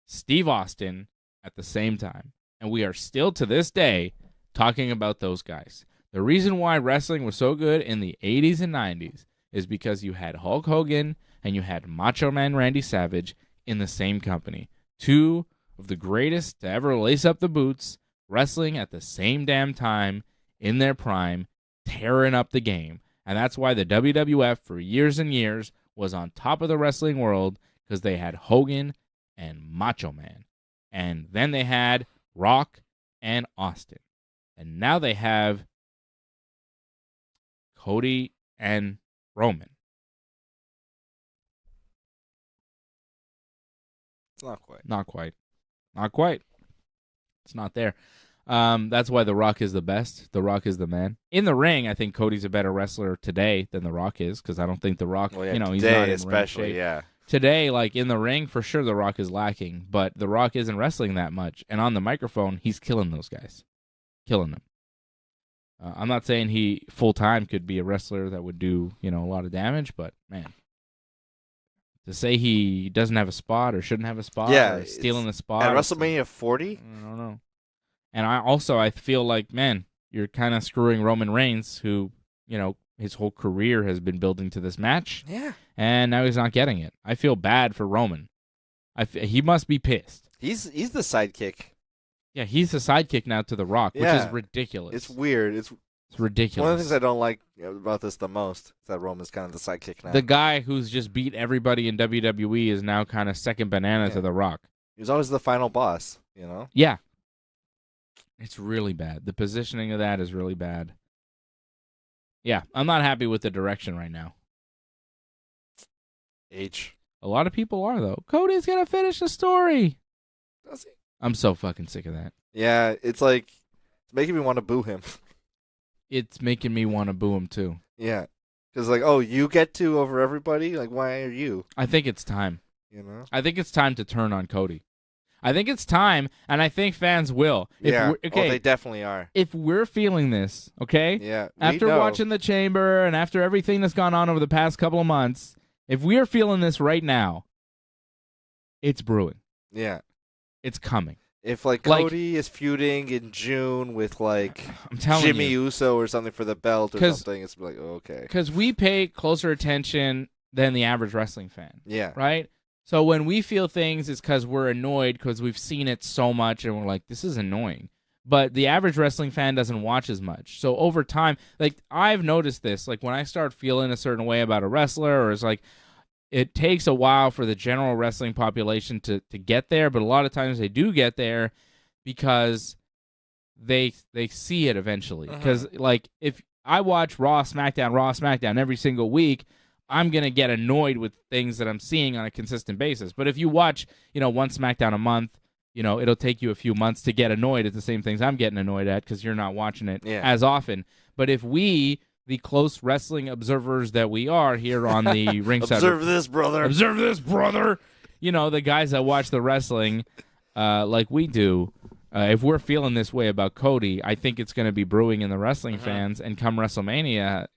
Steve Austin at the same time. And we are still to this day talking about those guys. The reason why wrestling was so good in the 80s and 90s is because you had Hulk Hogan and you had Macho Man Randy Savage in the same company. Two of the greatest to ever lace up the boots, wrestling at the same damn time, in their prime, tearing up the game. And that's why the WWF for years and years was on top of the wrestling world, because they had Hogan and Macho Man. And then they had Rock and Austin. And now they have Cody and Roman. It's not quite. Not quite. It's not there. That's why The Rock is the best. The Rock is the man. In the ring, I think Cody's a better wrestler today than The Rock is, because I don't think The Rock, today, he's not in especially, ring shape. Yeah. Today, like in the ring, for sure The Rock is lacking, but The Rock isn't wrestling that much. And on the microphone, he's killing those guys. Killing them. I'm not saying he full-time could be a wrestler that would do, a lot of damage, but, man, to say he doesn't have a spot or shouldn't have a spot or stealing the spot. At WrestleMania 40? I don't know. And I feel like, man, you're kind of screwing Roman Reigns, who, his whole career has been building to this match. Yeah. And now he's not getting it. I feel bad for Roman. He must be pissed. He's the sidekick. Yeah, he's the sidekick now to The Rock, which is ridiculous. It's weird. It's ridiculous. One of the things I don't like about this the most is that Roman's kind of the sidekick now. The guy who's just beat everybody in WWE is now kind of second banana to The Rock. He was always the final boss, Yeah. It's really bad. The positioning of that is really bad. Yeah, I'm not happy with the direction right now. Age. A lot of people are, though. Cody's going to finish the story. Does he? I'm so fucking sick of that. Yeah, it's like, it's making me want to boo him. It's making me want to boo him, too. Yeah. Because, like, oh, you get to over everybody? Like, why are you? I think it's time. You know? I think it's time to turn on Cody. I think it's time, and I think fans will. Okay. Oh, they definitely are. If we're feeling this, okay? Yeah. After watching the Chamber and after everything that's gone on over the past couple of months, if we are feeling this right now, it's brewing. Yeah. It's coming. If, like, Cody is feuding in June with, like, Jimmy Uso or something for the belt or something, it's like, oh, okay. Because we pay closer attention than the average wrestling fan. Yeah. Right? So when we feel things, it's because we're annoyed because we've seen it so much and we're like, this is annoying. But the average wrestling fan doesn't watch as much. So over time, like, I've noticed this. Like, when I start feeling a certain way about a wrestler, or it's like, it takes a while for the general wrestling population to get there, but a lot of times they do get there because they see it eventually. Because, like, if I watch Raw, SmackDown every single week, I'm going to get annoyed with things that I'm seeing on a consistent basis. But if you watch, one SmackDown a month, it'll take you a few months to get annoyed at the same things I'm getting annoyed at because you're not watching it as often. But if we, the close wrestling observers that we are here on the ringside... Observe this, brother. Observe this, brother. The guys that watch the wrestling like we do, if we're feeling this way about Cody, I think it's going to be brewing in the wrestling fans, and come WrestleMania...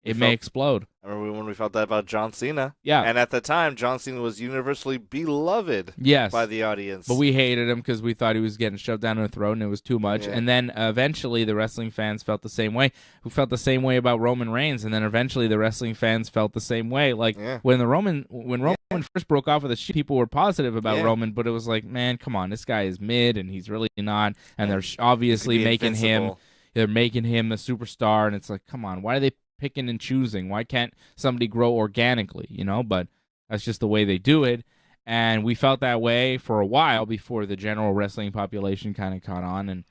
It may explode. I remember when we felt that about John Cena. Yeah. And at the time, John Cena was universally beloved by the audience. But we hated him because we thought he was getting shoved down our throat and it was too much. Yeah. And then eventually the wrestling fans felt the same way. Who felt the same way about Roman Reigns. And then eventually the wrestling fans felt the same way. Like when Roman first broke off with the shit, people were positive about Roman, but it was like, man, come on, this guy is mid and he's really not. And they're obviously making him the superstar. And it's like, come on, why are they picking and choosing? Why can't somebody grow organically, But that's just the way they do it. And we felt that way for a while before the general wrestling population kind of caught on, and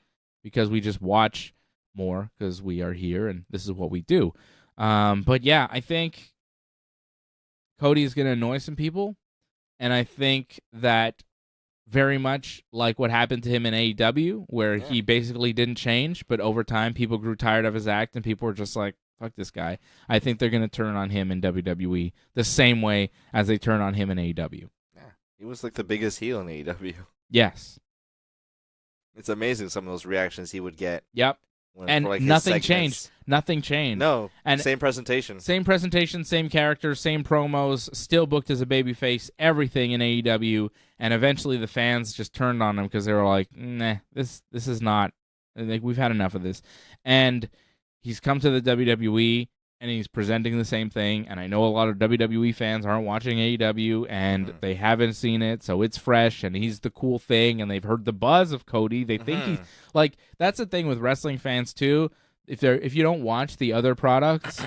because we just watch more because we are here and this is what we do. But yeah, I think Cody is going to annoy some people, and I think that very much like what happened to him in AEW, where he basically didn't change, but over time people grew tired of his act and people were just like, fuck this guy. I think they're going to turn on him in WWE the same way as they turn on him in AEW. Yeah, he was like the biggest heel in AEW. Yes. It's amazing some of those reactions he would get. Yep. And nothing changed. Nothing changed. No, and same presentation. Same presentation, same characters, same promos, still booked as a babyface, everything in AEW, and eventually the fans just turned on him because they were like, nah, this is not, like, we've had enough of this. And he's come to the WWE, and he's presenting the same thing, and I know a lot of WWE fans aren't watching AEW, and they haven't seen it, so it's fresh, and he's the cool thing, and they've heard the buzz of Cody. They think he's, like, that's the thing with wrestling fans, too. If you don't watch the other products,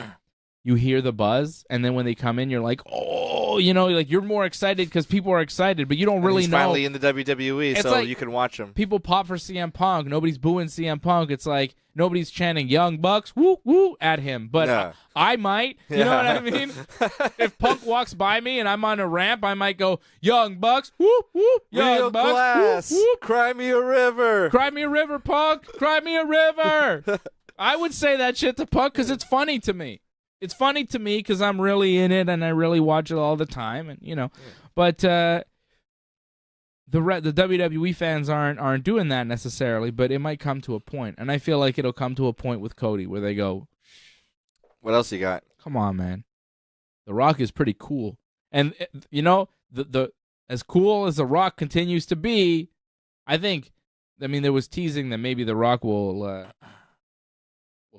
you hear the buzz, and then when they come in, you're like, oh, like, you're more excited because people are excited, but you don't really know. Finally in the WWE, so like, you can watch them. People pop for CM Punk. Nobody's booing CM Punk. It's like, nobody's chanting Young Bucks, woo, woo, at him. But I might. You know what I mean? If Punk walks by me and I'm on a ramp, I might go, Young Bucks, woo, woo, Young Real Bucks, glass. Woo, woo. Cry me a river. Cry me a river, Punk. Cry me a river. I would say that shit to Punk because it's funny to me. It's funny to me because I'm really in it and I really watch it all the time, and But the WWE fans aren't doing that necessarily, but it might come to a point, and I feel like it'll come to a point with Cody where they go, "What else you got? Come on, man. The Rock is pretty cool, and the as cool as The Rock continues to be, I mean, there was teasing that maybe The Rock will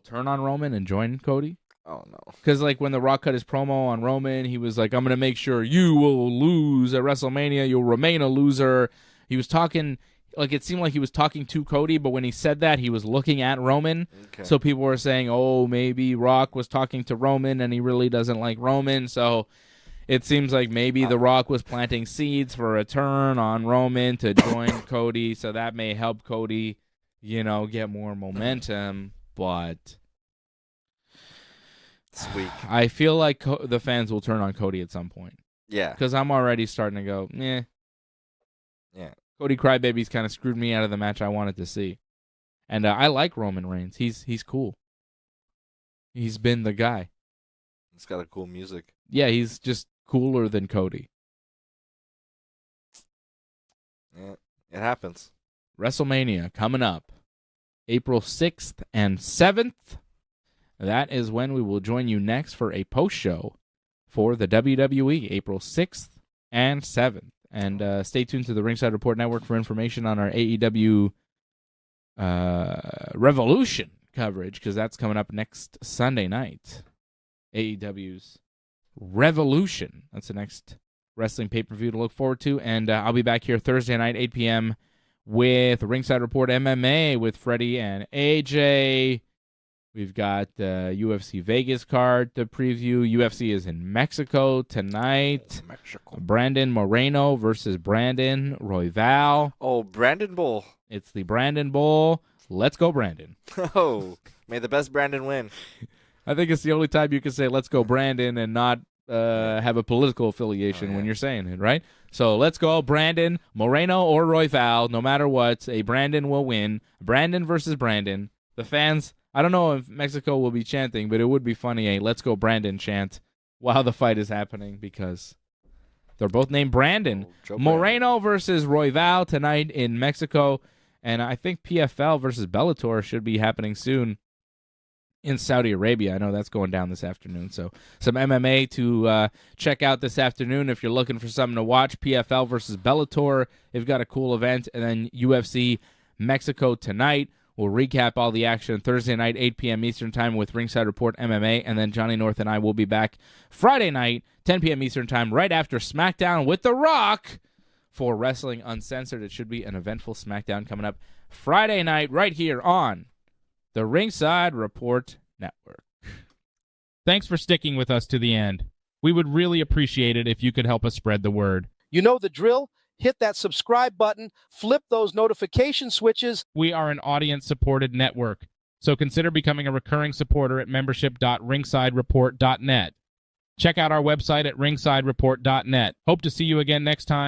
turn on Roman and join Cody." Oh, no. Because, like, when The Rock cut his promo on Roman, he was like, I'm going to make sure you will lose at WrestleMania. You'll remain a loser. He was talking, like, it seemed like he was talking to Cody, but when he said that, he was looking at Roman. Okay. So people were saying, oh, maybe Rock was talking to Roman, and he really doesn't like Roman. So it seems like maybe The Rock was planting seeds for a turn on Roman to join Cody. So that may help Cody, get more momentum. But Sweet. I feel like the fans will turn on Cody at some point. Yeah. Because I'm already starting to go, eh. Yeah. Cody Crybaby's kind of screwed me out of the match I wanted to see. And I like Roman Reigns. He's cool. He's been the guy. He's got a cool music. Yeah, he's just cooler than Cody. Yeah, it happens. WrestleMania coming up April 6th and 7th. That is when we will join you next for a post show for the WWE, April 6th and 7th. And stay tuned to the Ringside Report Network for information on our AEW Revolution coverage, because that's coming up next Sunday night. AEW's Revolution. That's the next wrestling pay-per-view to look forward to. And I'll be back here Thursday night, 8 p.m., with Ringside Report MMA with Freddie and AJ. We've got the UFC Vegas card to preview. UFC is in Mexico tonight. Mexico. Brandon Moreno versus Brandon Royval. Oh, Brandon Bull. It's the Brandon Bowl. Let's go, Brandon. Oh, may the best Brandon win. I think it's the only time you can say let's go, Brandon, and not have a political affiliation when you're saying it, right? So let's go, Brandon, Moreno, or Royval. No matter what, a Brandon will win. Brandon versus Brandon. The fans, I don't know if Mexico will be chanting, but it would be funny, a let's go, Brandon chant while the fight is happening, because they're both named Brandon. Moreno versus Royval tonight in Mexico. And I think PFL versus Bellator should be happening soon in Saudi Arabia. I know that's going down this afternoon. So some MMA to check out this afternoon if you're looking for something to watch. PFL versus Bellator. They've got a cool event. And then UFC Mexico tonight. We'll recap all the action Thursday night, 8 p.m. Eastern Time with Ringside Report MMA. And then Johnny North and I will be back Friday night, 10 p.m. Eastern Time, right after SmackDown with The Rock for Wrestling Uncensored. It should be an eventful SmackDown coming up Friday night right here on the Ringside Report Network. Thanks for sticking with us to the end. We would really appreciate it if you could help us spread the word. You know the drill. Hit that subscribe button, flip those notification switches. We are an audience-supported network, so consider becoming a recurring supporter at membership.ringsidereport.net. Check out our website at ringsidereport.net. Hope to see you again next time.